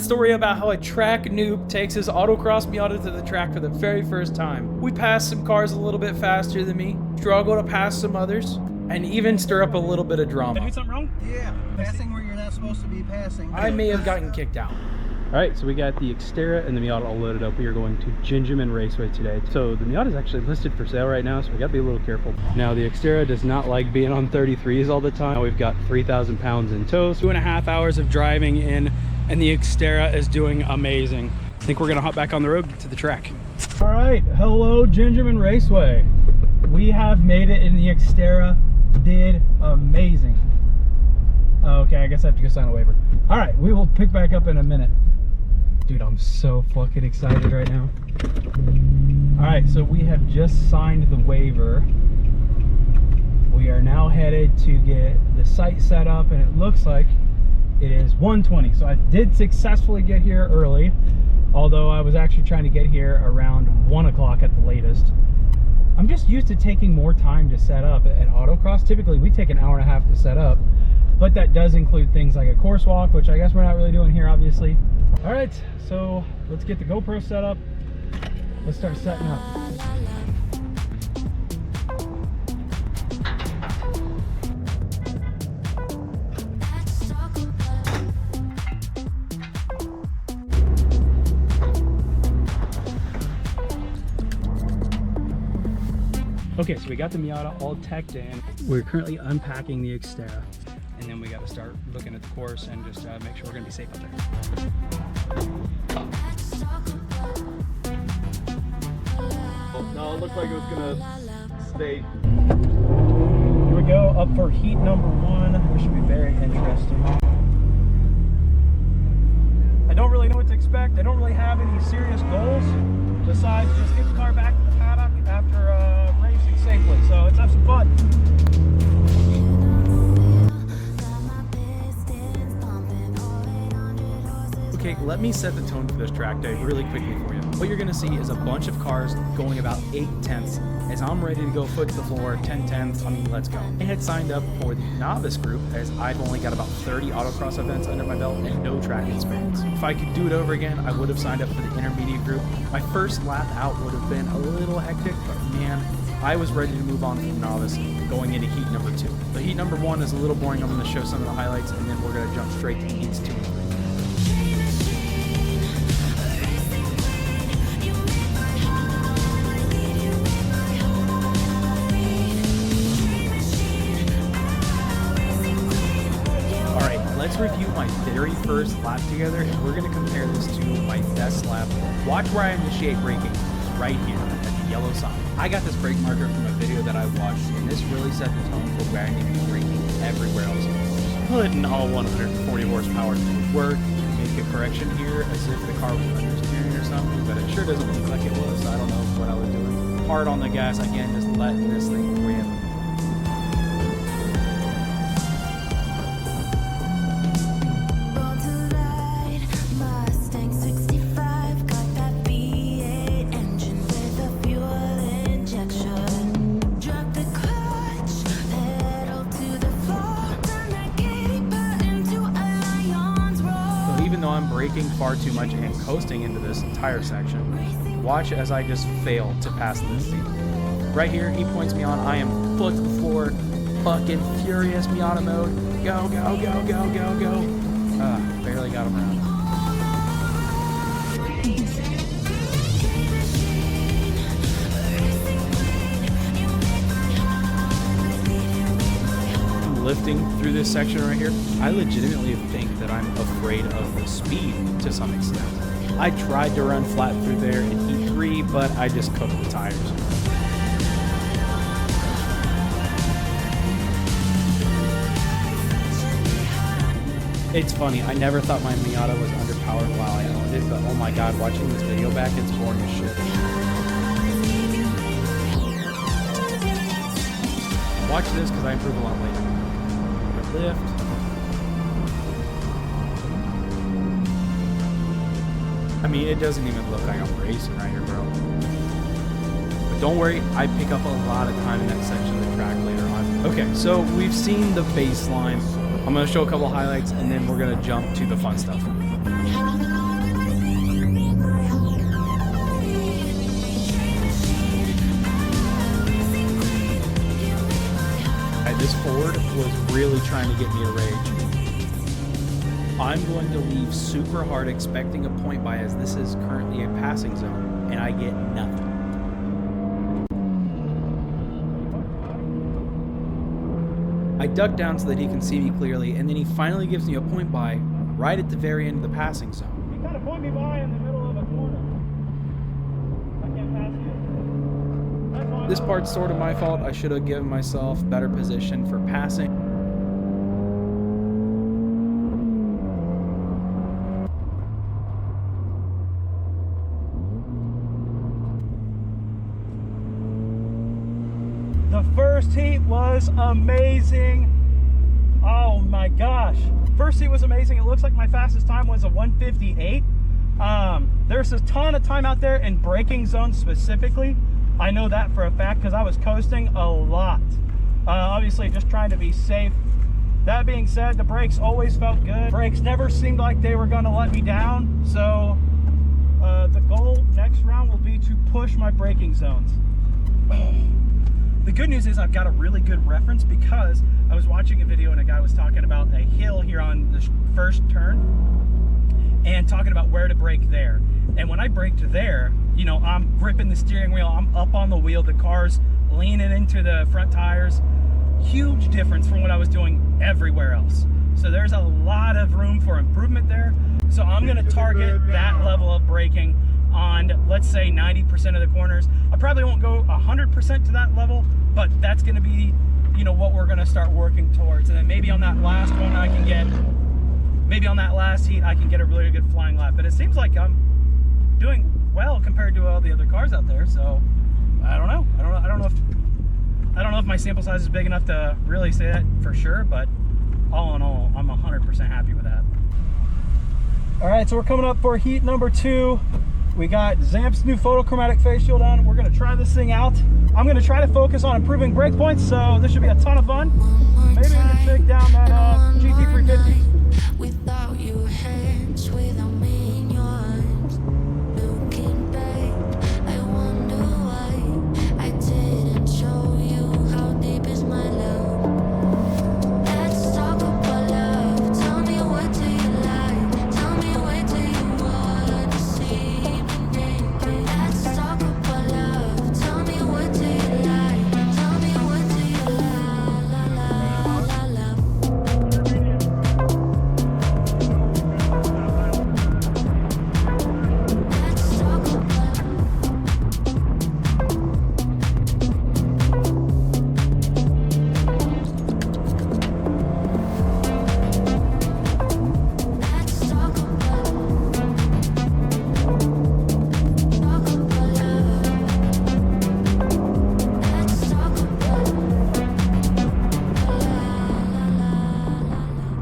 the story about how a track noob takes his Autocross Miata to the track for the very first time. We passed some cars a little bit faster than me, struggle to pass some others, and even stir up a little bit of drama. Did I do something wrong? Yeah, passing where you're not supposed to be passing. I may have gotten kicked out. All right, so we got the Xterra and the Miata all loaded up. We are going to Gingerman Raceway today. So the Miata is actually listed for sale right now, so we gotta be a little careful. Now the Xterra does not like being on 33s all the time. Now we've got 3,000 pounds in tow. 2.5 hours of driving in, and the Xterra is doing amazing. I think we're gonna hop back on the road to the track. All right, hello Gingerman Raceway. We have made it in the Xterra. Did amazing. Okay, I guess I have to go sign a waiver. All right, we will pick back up in a minute. Dude, I'm so fucking excited right now. All right, so we have just signed the waiver. We are now headed to get the site set up, and it looks like it is 1:20. So I did successfully get here early, although I was actually trying to get here around 1 o'clock at the latest. I'm just used to taking more time to set up at Autocross. Typically, we take an hour and a half to set up, but that does include things like a course walk, which I guess we're not really doing here, obviously. All right, so let's get the GoPro set up. Let's start setting up. Okay, so we got the Miata all teched in. We're currently unpacking the Xterra, and then we got to start looking at the course and just make sure we're going to be safe out there. No, it looked like it was going to stay. Here we go, up for heat number 1. This should be very interesting. I don't really know what to expect. I don't really have any serious goals besides just get the car back to the paddock after racing safely. So let's have some fun. Okay, let me set the tone for this track day really quickly for you. What you're gonna see is a bunch of cars going about 8/10 as I'm ready to go foot to the floor, 10/10, I mean, let's go. I had signed up for the novice group as I've only got about 30 autocross events under my belt and no track experience. If I could do it over again, I would have signed up for the intermediate group. My first lap out would have been a little hectic, but man, I was ready to move on from novice going into heat number 2. But heat number 1 is a little boring. I'm gonna show some of the highlights and then we're gonna jump straight to heats 2 and 3. Let's review my very first lap together, and we're going to compare this to my best lap. Watch where I initiate braking, right here at the yellow sign. I got this brake marker from a video that I watched, and this really set the tone for where I need to be braking everywhere else in the course. Putting all 140 horsepower to work, make a correction here as if the car was understeering or something, but it sure doesn't look like it was, so I don't know what I was doing. Hard on the gas again, just letting this thing rip. Braking far too much and coasting into this entire section. Watch as I just fail to pass this thing. Right here, he points me on. I am foot to the floor, fucking furious Miata mode. Go, go, go, go, go, go. Barely got him around. Lifting through this section right here, I legitimately think that I'm afraid of the speed to some extent. I tried to run flat through there in heat 3, but I just cooked the tires. It's funny, I never thought my Miata was underpowered while I owned it, but oh my god, watching this video back, it's boring as shit. Watch this because I improve a lot later. Lift. I mean, it doesn't even look like I'm racing right here, bro. But don't worry, I pick up a lot of time in that section of the track later on. Okay, so we've seen the baseline. I'm going to show a couple highlights, and then we're going to jump to the fun stuff. really trying to get me to rage. I'm going to leave super hard expecting a point by, as this is currently a passing zone, and I get nothing. I duck down so that he can see me clearly, and then he finally gives me a point by right at the very end of the passing zone. You kind of point me by in the middle of a corner. I can't pass you. That's fine. This part's sort of my fault. I should have given myself better position for passing. The first heat was amazing. Oh my gosh. First heat was amazing. It looks like my fastest time was a 1:58. There's a ton of time out there in braking zones specifically. I know that for a fact because I was coasting a lot. Obviously just trying to be safe. That being said, the brakes always felt good. Brakes never seemed like they were going to let me down. So the goal next round will be to push my braking zones. The good news is I've got a really good reference because I was watching a video and a guy was talking about a hill here on the first turn and talking about where to brake there. And when I braked there, you know, I'm gripping the steering wheel, I'm up on the wheel, the car's leaning into the front tires. Huge difference from what I was doing everywhere else. So there's a lot of room for improvement there. So I'm gonna target that level of braking on, let's say, 90% of the corners. I probably won't go 100% to that level, but that's going to be, you know, what we're going to start working towards. And then maybe on that last one I can get, maybe on that last heat I can get a really good flying lap. But it seems like I'm doing well compared to all the other cars out there. So I don't know. I don't know if my sample size is big enough to really say that for sure, but all in all, I'm 100% happy with that. All right, so we're coming up for heat number 2. We got Zamp's new photochromatic face shield on. We're gonna try this thing out. I'm gonna try to focus on improving brake points, so this should be a ton of fun. Maybe we can take down that GT350. Without your hands, without me in your arms, looking back, I wonder why I didn't show you how deep is my love. Let's talk about love. Tell me, what do you like? Tell me, where do you want to see? Let's talk about love. Tell me, what do you like? Tell me, what do you love? Let's talk about. Let's talk about. Talk about love. Let's talk about.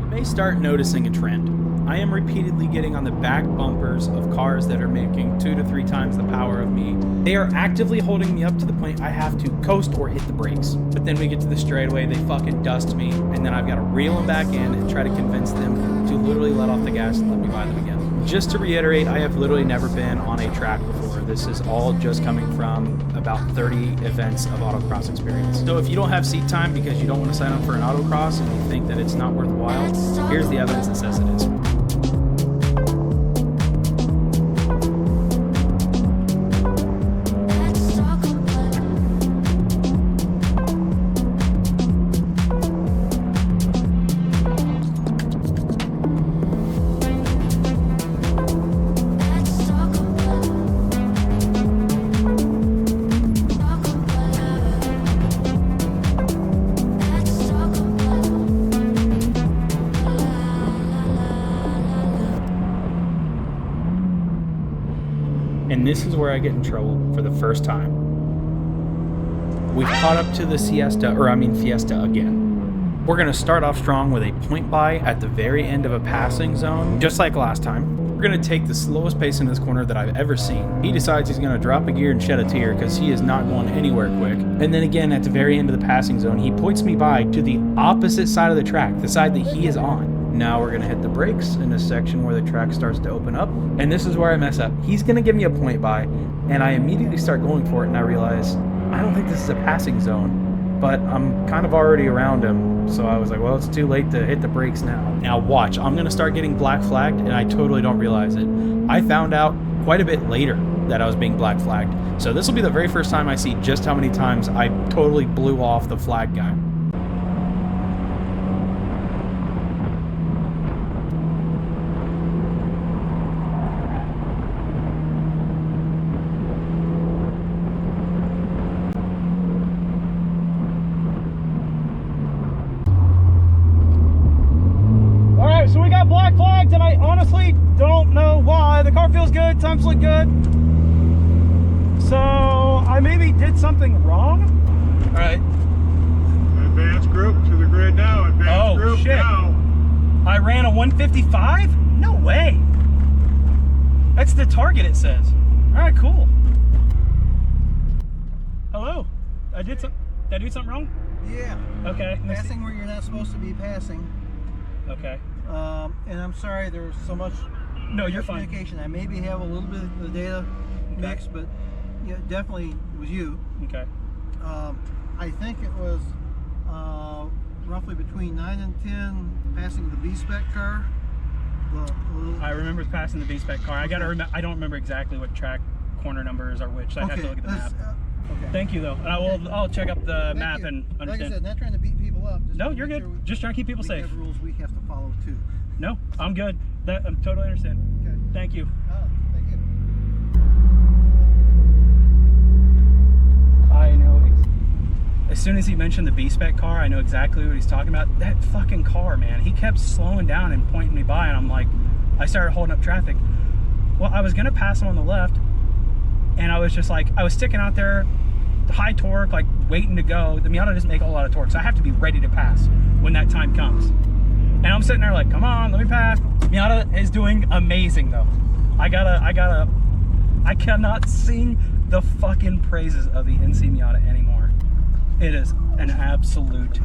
You may start noticing a trend. I am repeatedly getting on the back bumpers of cars that are making 2 to 3 times the power of me. They are actively holding me up to the point I have to coast or hit the brakes. But then we get to the straightaway, they fucking dust me, and then I've got to reel them back in and try to convince them to literally let off the gas and let me buy them again. Just to reiterate, I have literally never been on a track before. This is all just coming from about 30 events of autocross experience. So if you don't have seat time because you don't want to sign up for an autocross and you think that it's not worthwhile, here's the evidence that says it is. Let's talk about. Let's talk about. Talk about love. Let's talk about. And this is where I get in trouble for the first time. We've caught up to the Fiesta again. We're going to start off strong with a point by at the very end of a passing zone, just like last time. We're going to take the slowest pace in this corner that I've ever seen. He decides he's going to drop a gear and shed a tear because he is not going anywhere quick. And then again, at the very end of the passing zone, he points me by to the opposite side of the track, the side that he is on. Now we're going to hit the brakes in a section where the track starts to open up. And this is where I mess up. He's going to give me a point by, and I immediately start going for it, and I realize, I don't think this is a passing zone, but I'm kind of already around him. So I was like, well, it's too late to hit the brakes now. Now watch, I'm gonna start getting black flagged, and I totally don't realize it. I found out quite a bit later that I was being black flagged. So this will be the very first time I see just how many times I totally blew off the flag guy. So we got black flags, and I honestly don't know why. The car feels good, temps look good. So I maybe did something wrong. All right. Advanced group to the grid now. Advanced group shit. now. I ran a 155? No way. That's the target, it says. All right, cool. Hello. Did I do something wrong? Yeah. Okay. Passing where you're not supposed to be passing. Okay. And I'm sorry there's so much No, you're fine. communication. I maybe have a little bit of the data mixed, but yeah, definitely it was you. Okay. I think it was roughly between 9 and 10 passing the B-spec car. I remember passing the B-spec car. I gotta remember. I don't remember exactly what track corner numbers are which. So I have to look at the map. Okay. Thank you, though. I'll check up the Thank map you. and understand. Like I said, not trying to beat people up. Just No, to you're make good. sure Just trying to keep people we safe. have rules we have to follow too. No, I'm good. I'm totally understand. Okay. Thank you. Thank you. I know. As soon as he mentioned the B-spec car, I know exactly what he's talking about. That fucking car, man. He kept slowing down and pointing me by, and I'm like, I started holding up traffic. Well, I was gonna pass him on the left, and I was just like, I was sticking out there, high torque, like waiting to go. The Miata doesn't make a whole lot of torque, so I have to be ready to pass when that time comes. And I'm sitting there like, come on, let me pass. Miata is doing amazing though. I cannot sing the fucking praises of the NC Miata anymore. It is an absolute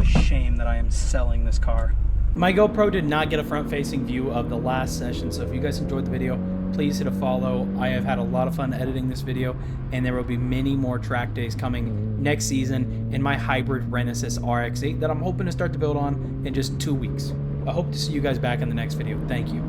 shame that I am selling this car. My GoPro did not get a front-facing view of the last session, so if you guys enjoyed the video, please hit a follow. I have had a lot of fun editing this video, and there will be many more track days coming next season in my hybrid Renesas RX-8 that I'm hoping to start to build on in just 2 weeks. I hope to see you guys back in the next video. Thank you.